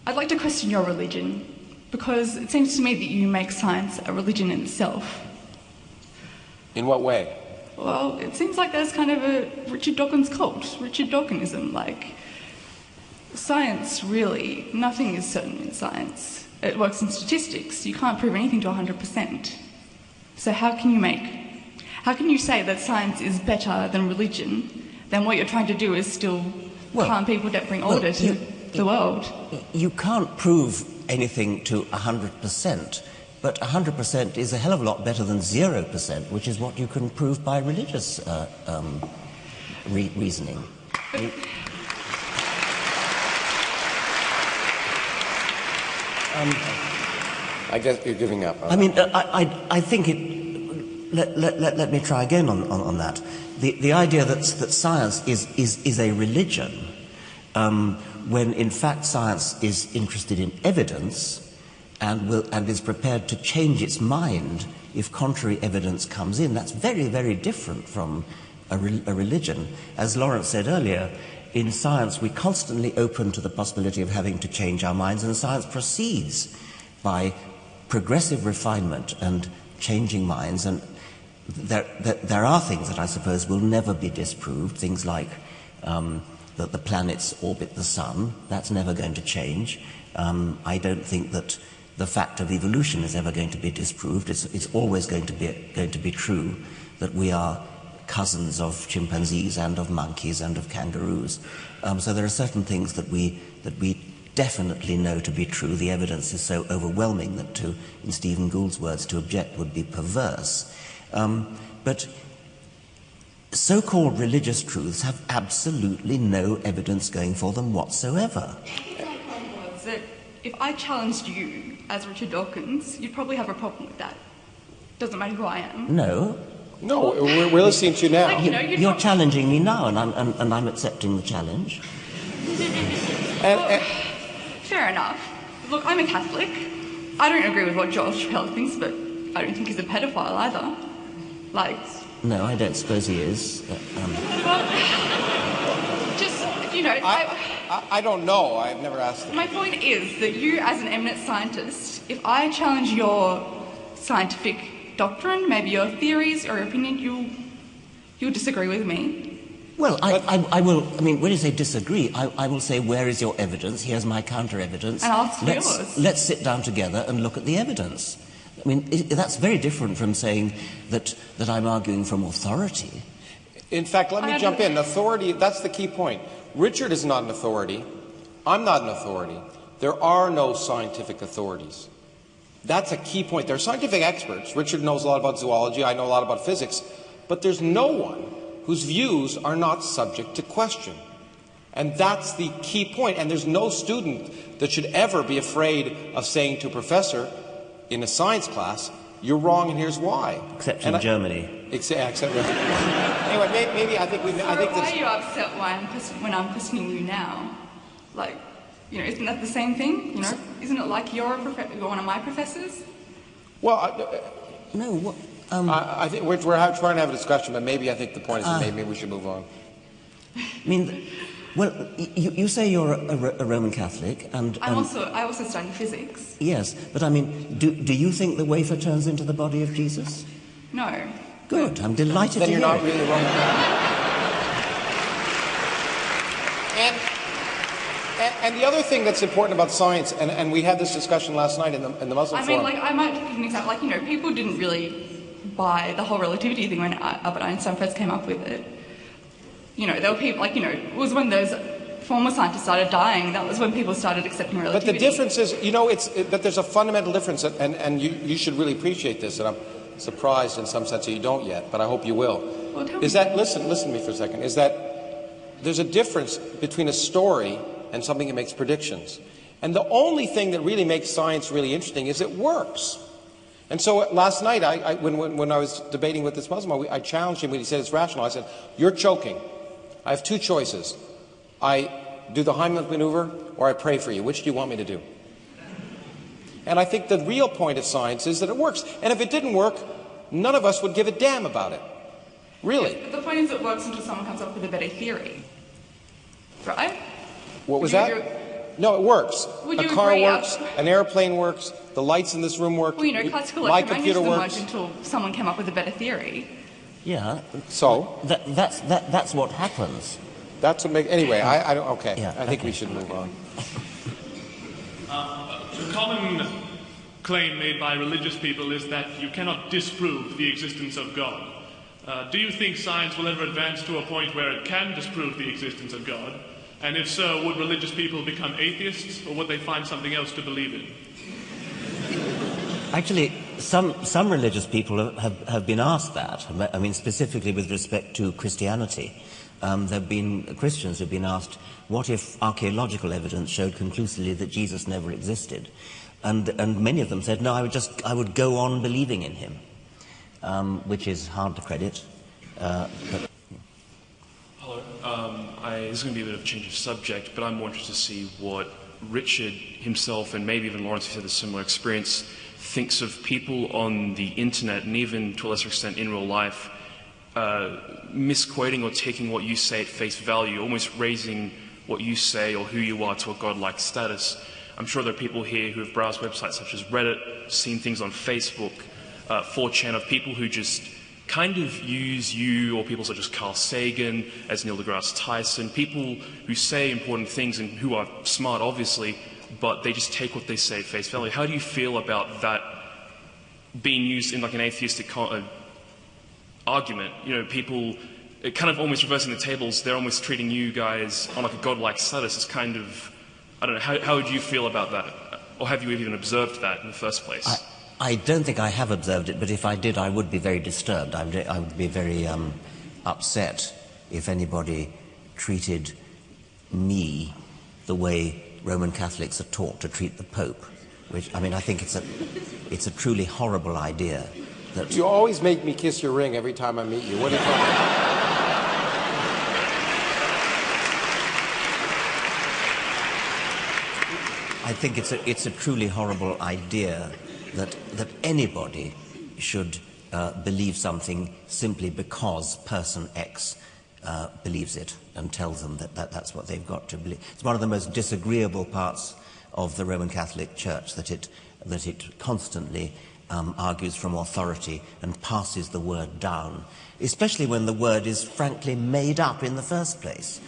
I'd like to question your religion, because it seems to me that you make science a religion in itself. In what way? Well, it seems like there's kind of a Richard Dawkins cult, Richard Dawkinism, like science really, nothing is certain in science. It works in statistics, you can't prove anything to 100%. So how can you say that science is better than religion, then what you're trying to do is still harm people that bring order to the world? You can't prove anything to 100%. But 100% is a hell of a lot better than 0%, which is what you can prove by religious reasoning. I guess you're giving up. I mean, I think it... Let me try again on that. The idea that science is a religion, when in fact science is interested in evidence, and is prepared to change its mind if contrary evidence comes in. That's very, very different from a religion. As Lawrence said earlier, in science we're constantly open to the possibility of having to change our minds, and science proceeds by progressive refinement and changing minds. And there are things that I suppose will never be disproved, things like that the planets orbit the sun. That's never going to change. I don't think that the fact of evolution is ever going to be disproved. It's always going to be true that we are cousins of chimpanzees and of monkeys and of kangaroos. So there are certain things that we definitely know to be true. The evidence is so overwhelming that, in Stephen Gould's words, to object would be perverse. But so-called religious truths have absolutely no evidence going for them whatsoever. If I challenged you as Richard Dawkins, you'd probably have a problem with that. Doesn't matter who I am. No. No, we're listening to you now. Like, you're challenging me now, and I'm accepting the challenge. Fair enough. Look, I'm a Catholic. I don't agree with what George Pell thinks, but I don't think he's a pedophile either. Like... No, I don't suppose he is. I don't know. I've never asked him. My point is that you, as an eminent scientist, if I challenge your scientific doctrine, maybe your theories or opinion, you'll disagree with me. Well, I will. I mean, when you say disagree, I will say, where is your evidence? Here's my counter-evidence. And ask for yours. Let's sit down together and look at the evidence. I mean, that's very different from saying that I'm arguing from authority. In fact, let me jump in. Authority, that's the key point. Richard is not an authority. I'm not an authority. There are no scientific authorities. That's a key point. There are scientific experts. Richard knows a lot about zoology. I know a lot about physics. But there's no one whose views are not subject to question. And that's the key point. And there's no student that should ever be afraid of saying to a professor in a science class, you're wrong and here's why. Except in Germany. Except anyway, maybe I think we... I think why are you upset when I'm questioning you now? Like, isn't that the same thing? Isn't it like you're one of my professors? Well, no. What? I think we're trying to have a discussion, but maybe I think the point is that maybe we should move on. I mean, well, you say you're a Roman Catholic, and I also study physics. Yes, but I mean, do you think the wafer turns into the body of Jesus? No. Good. I'm delighted then to hear. Then you're not really Roman Catholic. And the other thing that's important about science, and we had this discussion last night in the Muslim forum. I might give an example. People didn't really buy the whole relativity thing when Albert Einstein first came up with it. There were people, it was when those former scientists started dying, that was when people started accepting relativity. But the difference is, that there's a fundamental difference, and you should really appreciate this, and I'm surprised in some sense that you don't yet, but I hope you will. Well, listen to me for a second, is that there's a difference between a story and something that makes predictions. And the only thing that really makes science really interesting is it works. And so last night, when I was debating with this Muslim, I challenged him when he said it's rational. I said, you're choking. I have two choices. I do the Heimlich maneuver or I pray for you. Which do you want me to do? And I think the real point of science is that it works. And if it didn't work, none of us would give a damn about it. Really. Yeah, but the point is it works until someone comes up with a better theory. Right? What was that? No, it works. Would you a car agree? works, an airplane works, the lights in this room work. Well, you know, classical my electromagnetism computer worked works. until someone came up with a better theory. Yeah. So? That's what happens. That's what makes... Anyway, I don't... Okay. Yeah, I think okay. we should move on. A common claim made by religious people is that you cannot disprove the existence of God. Do you think science will ever advance to a point where it can disprove the existence of God? And if so, would religious people become atheists, or would they find something else to believe in? Actually, some religious people have been asked that. I mean, specifically with respect to Christianity. There have been Christians who have been asked, what if archaeological evidence showed conclusively that Jesus never existed? And many of them said, no, I would go on believing in him, which is hard to credit. But Hello. This is going to be a bit of a change of subject, but I'm more interested to see what Richard himself, and maybe even Lawrence, who had a similar experience, thinks of people on the internet, and even to a lesser extent in real life, misquoting or taking what you say at face value, almost raising what you say or who you are to a godlike status. I'm sure there are people here who have browsed websites such as Reddit, seen things on Facebook, 4chan, of people who just kind of use you or people such as Carl Sagan, as Neil deGrasse Tyson, people who say important things and who are smart, obviously, but they just take what they say at face value. How do you feel about that being used in like an atheistic argument? You know, people kind of almost reversing the tables. They're almost treating you guys on like a godlike status as kind of, I don't know, how would you feel about that? Or have you even observed that in the first place? I don't think I have observed it, but if I did, I would be very disturbed. I would be very upset if anybody treated me the way Roman Catholics are taught to treat the Pope. Which, I mean, I think it's a truly horrible idea. That You always make me kiss your ring every time I meet you. What are you talking about? I think it's a truly horrible idea that anybody should believe something simply because person X believes it and tells them that's what they've got to believe. It's one of the most disagreeable parts of the Roman Catholic Church that it constantly argues from authority and passes the word down, especially when the word is frankly made up in the first place.